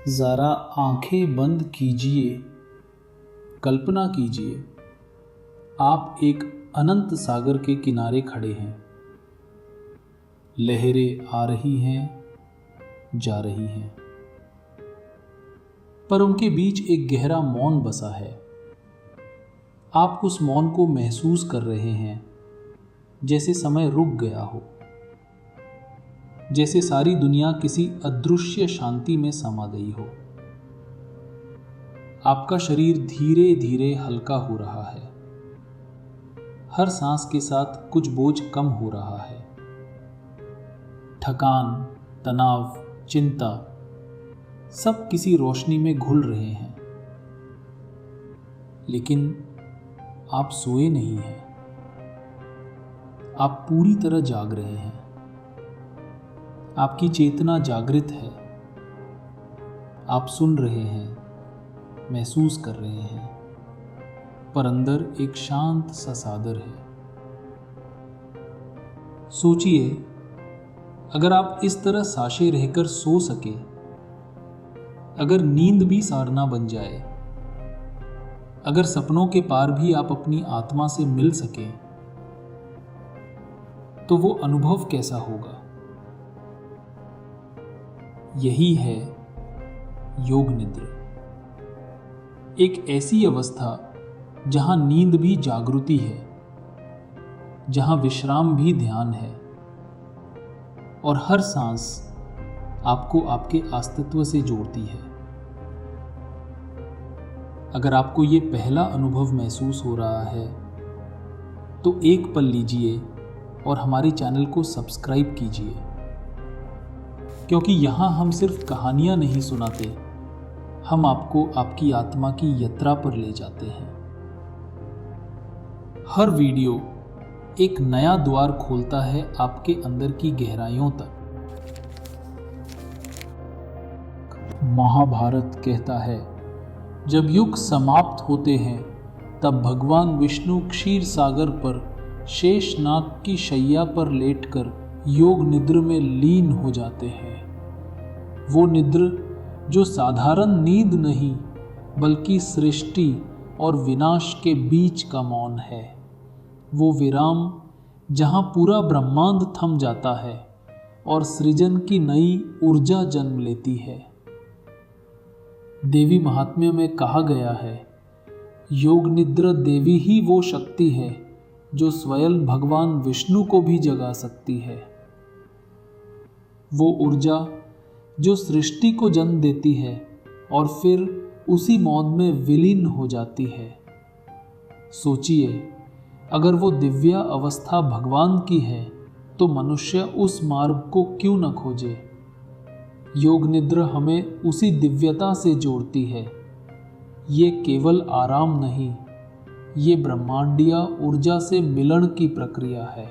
ज़रा आंखें बंद कीजिए, कल्पना कीजिए आप एक अनंत सागर के किनारे खड़े हैं। लहरें आ रही हैं, जा रही हैं, पर उनके बीच एक गहरा मौन बसा है। आप उस मौन को महसूस कर रहे हैं, जैसे समय रुक गया हो, जैसे सारी दुनिया किसी अदृश्य शांति में समा गई हो। आपका शरीर धीरे धीरे हल्का हो रहा है, हर सांस के साथ कुछ बोझ कम हो रहा है। थकान, तनाव, चिंता सब किसी रोशनी में घुल रहे हैं, लेकिन आप सोए नहीं हैं। आप पूरी तरह जाग रहे हैं। आपकी चेतना जागृत है। आप सुन रहे हैं, महसूस कर रहे हैं, पर अंदर एक शांत सा सागर है। सोचिए, अगर आप इस तरह साशे रहकर सो सके, अगर नींद भी साधना बन जाए, अगर सपनों के पार भी आप अपनी आत्मा से मिल सके, तो वो अनुभव कैसा होगा? यही है योग निद्रा, एक ऐसी अवस्था जहां नींद भी जागृति है, जहां विश्राम भी ध्यान है, और हर सांस आपको आपके अस्तित्व से जोड़ती है। अगर आपको ये पहला अनुभव महसूस हो रहा है, तो एक पल लीजिए और हमारे चैनल को सब्सक्राइब कीजिए, क्योंकि यहाँ हम सिर्फ कहानियाँ नहीं सुनाते, हम आपको आपकी आत्मा की यात्रा पर ले जाते हैं। हर वीडियो एक नया द्वार खोलता है आपके अंदर की गहराइयों तक। महाभारत कहता है, जब युग समाप्त होते हैं, तब भगवान विष्णु क्षीर सागर पर शेषनाग की शैया पर लेटकर योग निद्र में लीन हो जाते हैं। वो निद्र जो साधारण नींद नहीं, बल्कि सृष्टि और विनाश के बीच का मौन है। वो विराम जहां पूरा ब्रह्मांड थम जाता है और सृजन की नई ऊर्जा जन्म लेती है। देवी महात्म्य में कहा गया है, योग निद्रा देवी ही वो शक्ति है जो स्वयं भगवान विष्णु को भी जगा सकती है। वो ऊर्जा जो सृष्टि को जन्म देती है और फिर उसी मौन में विलीन हो जाती है। सोचिए, अगर वो दिव्या अवस्था भगवान की है, तो मनुष्य उस मार्ग को क्यों न खोजे? योग निद्रा हमें उसी दिव्यता से जोड़ती है। ये केवल आराम नहीं, ये ब्रह्मांडीय ऊर्जा से मिलन की प्रक्रिया है।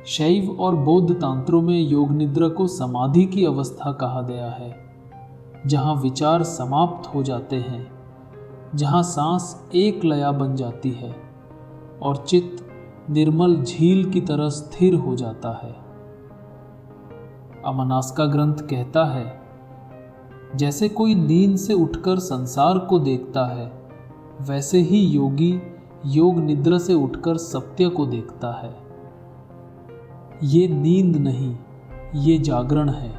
शैव और बौद्ध तंत्रों में योग निद्रा को समाधि की अवस्था कहा गया है, जहां विचार समाप्त हो जाते हैं, जहां सांस एक लया बन जाती है और चित्त निर्मल झील की तरह स्थिर हो जाता है। अमनास्का ग्रंथ कहता है, जैसे कोई नींद से उठकर संसार को देखता है, वैसे ही योगी योग निद्रा से उठकर सत्य को देखता है। ये नींद नहीं, ये जागरण है,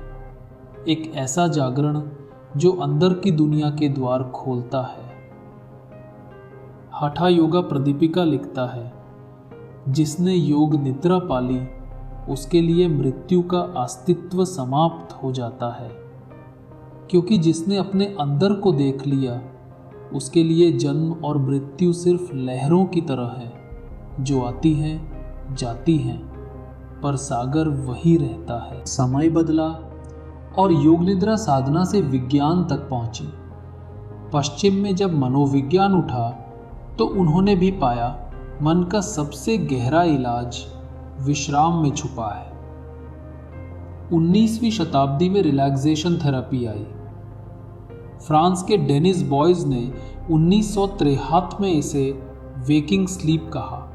एक ऐसा जागरण जो अंदर की दुनिया के द्वार खोलता है। हठा योगा प्रदीपिका लिखता है, जिसने योग निद्रा पाली, उसके लिए मृत्यु का अस्तित्व समाप्त हो जाता है, क्योंकि जिसने अपने अंदर को देख लिया, उसके लिए जन्म और मृत्यु सिर्फ लहरों की तरह है, जो आती हैं, जाती हैं, पर सागर वही रहता है। समय बदला और योग निद्रा साधना से विज्ञान तक पहुंची। पश्चिम में जब मनोविज्ञान उठा, तो उन्होंने भी पाया मन का सबसे गहरा इलाज विश्राम में छुपा है। 19वीं शताब्दी में रिलैक्सेशन थेरेपी आई। फ्रांस के डेनिस बॉयज ने 1963 में इसे वेकिंग स्लीप कहा।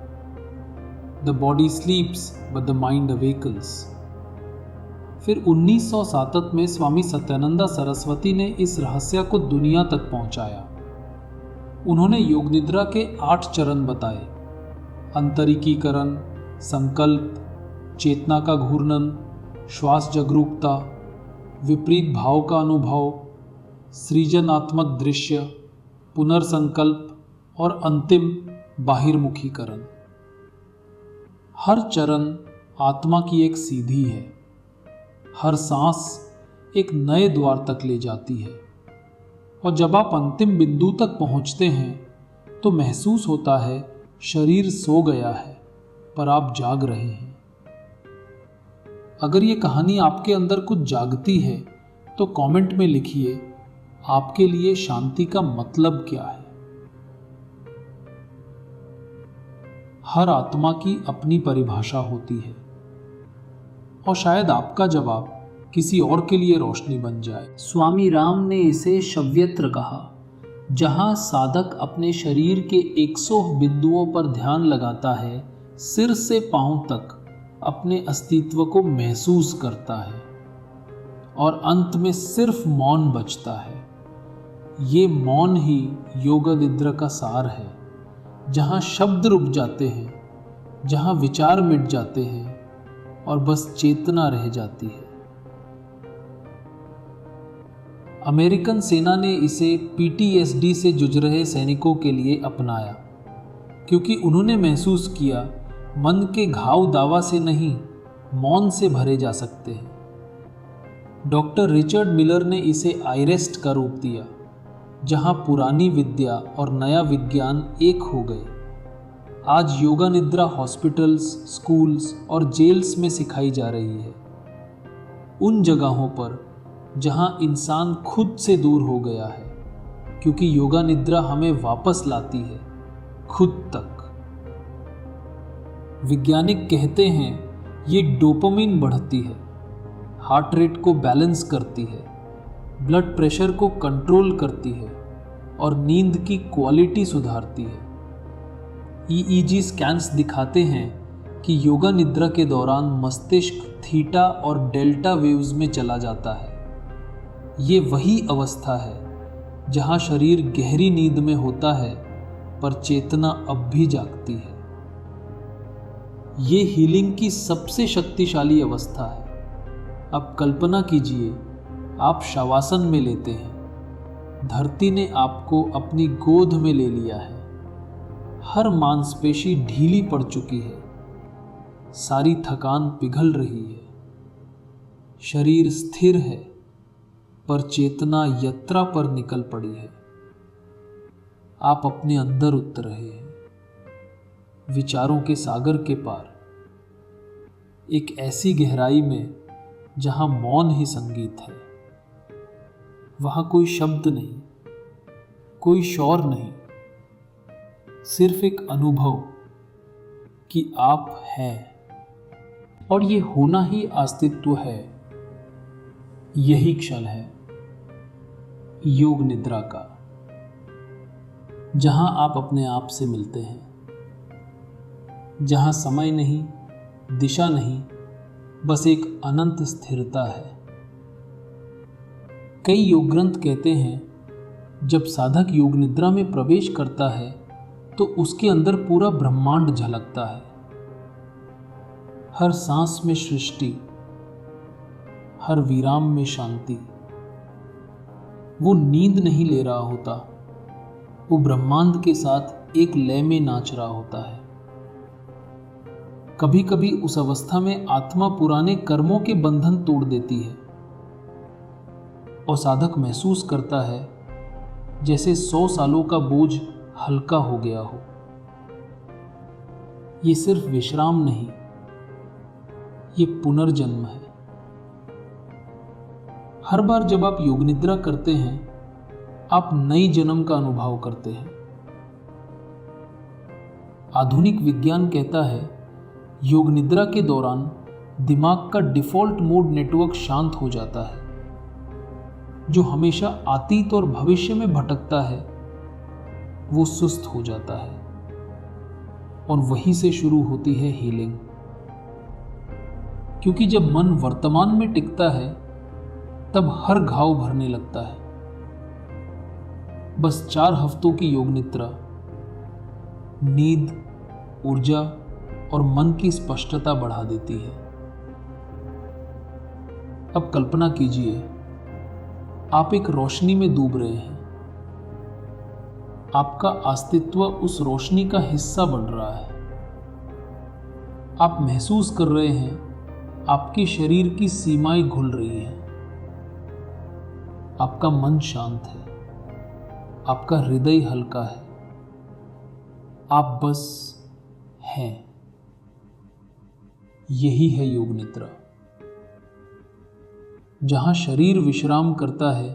The body स्लीप्स but the mind awakens. फिर 1907 में स्वामी सत्यानंदा सरस्वती ने इस रहस्य को दुनिया तक पहुंचाया। उन्होंने योग निद्रा के 8 चरण बताए: अंतरिकीकरण, संकल्प, चेतना का घूर्णन, श्वास जागरूकता, विपरीत भाव का अनुभव, सृजनात्मक दृश्य, पुनर्संकल्प और अंतिम बाहिर्मुखीकरण। हर चरण आत्मा की एक सीधी है। हर सांस एक नए द्वार तक ले जाती है, और जब आप अंतिम बिंदु तक पहुंचते हैं तो महसूस होता है शरीर सो गया है पर आप जाग रहे हैं। अगर ये कहानी आपके अंदर कुछ जागती है तो कमेंट में लिखिए, आपके लिए शांति का मतलब क्या है। हर आत्मा की अपनी परिभाषा होती है, और शायद आपका जवाब किसी और के लिए रोशनी बन जाए। स्वामी राम ने इसे शव्यत्र कहा, जहां साधक अपने शरीर के 100 बिंदुओं पर ध्यान लगाता है, सिर से पांव तक अपने अस्तित्व को महसूस करता है, और अंत में सिर्फ मौन बचता है। ये मौन ही योग निद्रा का सार है, जहां शब्द रुक जाते हैं, जहां विचार मिट जाते हैं और बस चेतना रह जाती है। अमेरिकन सेना ने इसे PTSD से जूझ रहे सैनिकों के लिए अपनाया, क्योंकि उन्होंने महसूस किया मन के घाव दावा से नहीं, मौन से भरे जा सकते हैं। डॉक्टर रिचर्ड मिलर ने इसे आईरेस्ट का रूप दिया, जहां पुरानी विद्या और नया विज्ञान एक हो गए। आज योगा निद्रा हॉस्पिटल्स, स्कूल्स और जेल्स में सिखाई जा रही है, उन जगहों पर जहां इंसान खुद से दूर हो गया है, क्योंकि योगा निद्रा हमें वापस लाती है खुद तक। वैज्ञानिक कहते हैं ये डोपामिन बढ़ती है, हार्ट रेट को बैलेंस करती है, ब्लड प्रेशर को कंट्रोल करती है और नींद की क्वालिटी सुधारती है। EEG स्कैन्स दिखाते हैं कि योगा निद्रा के दौरान मस्तिष्क थीटा और डेल्टा वेव्स में चला जाता है। ये वही अवस्था है जहां शरीर गहरी नींद में होता है पर चेतना अब भी जागती है। ये हीलिंग की सबसे शक्तिशाली अवस्था है। अब कल्पना कीजिए, आप शवासन में लेते हैं, धरती ने आपको अपनी गोद में ले लिया है, हर मांसपेशी ढीली पड़ चुकी है, सारी थकान पिघल रही है, शरीर स्थिर है पर चेतना यात्रा पर निकल पड़ी है। आप अपने अंदर उतर रहे हैं, विचारों के सागर के पार, एक ऐसी गहराई में जहां मौन ही संगीत है। वहां कोई शब्द नहीं, कोई शोर नहीं, सिर्फ एक अनुभव कि आप हैं, और ये होना ही अस्तित्व है। यही क्षण है योग निद्रा का, जहां आप अपने आप से मिलते हैं, जहां समय नहीं, दिशा नहीं, बस एक अनंत स्थिरता है। कई योग ग्रंथ कहते हैं, जब साधक योग निद्रा में प्रवेश करता है तो उसके अंदर पूरा ब्रह्मांड झलकता है। हर सांस में सृष्टि, हर विराम में शांति। वो नींद नहीं ले रहा होता, वो ब्रह्मांड के साथ एक लय में नाच रहा होता है। कभी कभी उस अवस्था में आत्मा पुराने कर्मों के बंधन तोड़ देती है और साधक महसूस करता है जैसे 100 सालों का बोझ हल्का हो गया हो। ये सिर्फ विश्राम नहीं, ये पुनर्जन्म है। हर बार जब आप योग निद्रा करते हैं, आप नई जन्म का अनुभव करते हैं। आधुनिक विज्ञान कहता है, योग निद्रा के दौरान दिमाग का डिफॉल्ट मोड नेटवर्क शांत हो जाता है। जो हमेशा अतीत और भविष्य में भटकता है, वो सुस्त हो जाता है, और वहीं से शुरू होती है हीलिंग। क्योंकि जब मन वर्तमान में टिकता है तब हर घाव भरने लगता है। बस 4 हफ्तों की योग निद्रा नींद, ऊर्जा और मन की स्पष्टता बढ़ा देती है। अब कल्पना कीजिए, आप एक रोशनी में डूब रहे हैं। आपका अस्तित्व उस रोशनी का हिस्सा बन रहा है। आप महसूस कर रहे हैं आपके शरीर की सीमाएं घुल रही हैं। आपका मन शांत है, आपका हृदय हल्का है। आप बस हैं। यही है योग निद्रा, जहां शरीर विश्राम करता है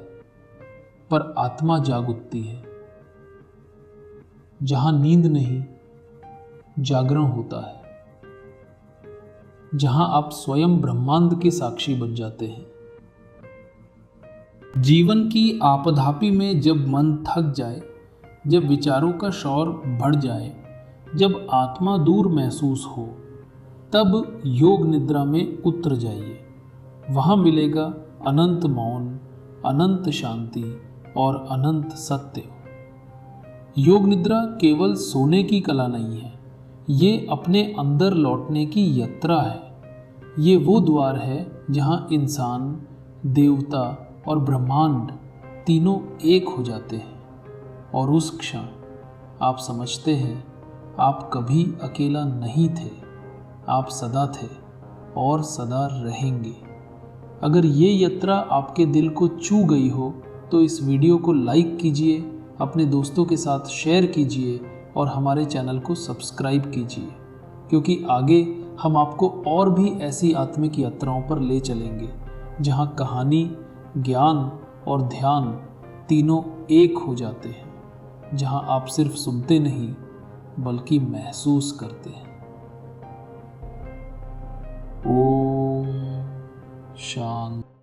पर आत्मा जाग उठती है, जहां नींद नहीं जागरण होता है, जहां आप स्वयं ब्रह्मांड के साक्षी बन जाते हैं। जीवन की आपाधापी में जब मन थक जाए, जब विचारों का शोर बढ़ जाए, जब आत्मा दूर महसूस हो, तब योग निद्रा में उतर जाइए। वहां मिलेगा अनंत मौन, अनंत शांति और अनंत सत्य। योग निद्रा केवल सोने की कला नहीं है, ये अपने अंदर लौटने की यात्रा है। ये वो द्वार है जहां इंसान, देवता और ब्रह्मांड तीनों एक हो जाते हैं। और उस क्षण आप समझते हैं आप कभी अकेला नहीं थे, आप सदा थे और सदा रहेंगे। अगर ये यात्रा आपके दिल को छू गई हो तो इस वीडियो को लाइक कीजिए, अपने दोस्तों के साथ शेयर कीजिए और हमारे चैनल को सब्सक्राइब कीजिए, क्योंकि आगे हम आपको और भी ऐसी आत्मिक यात्राओं पर ले चलेंगे जहां कहानी, ज्ञान और ध्यान तीनों एक हो जाते हैं, जहां आप सिर्फ सुनते नहीं बल्कि महसूस करते हैं। ओम शांति।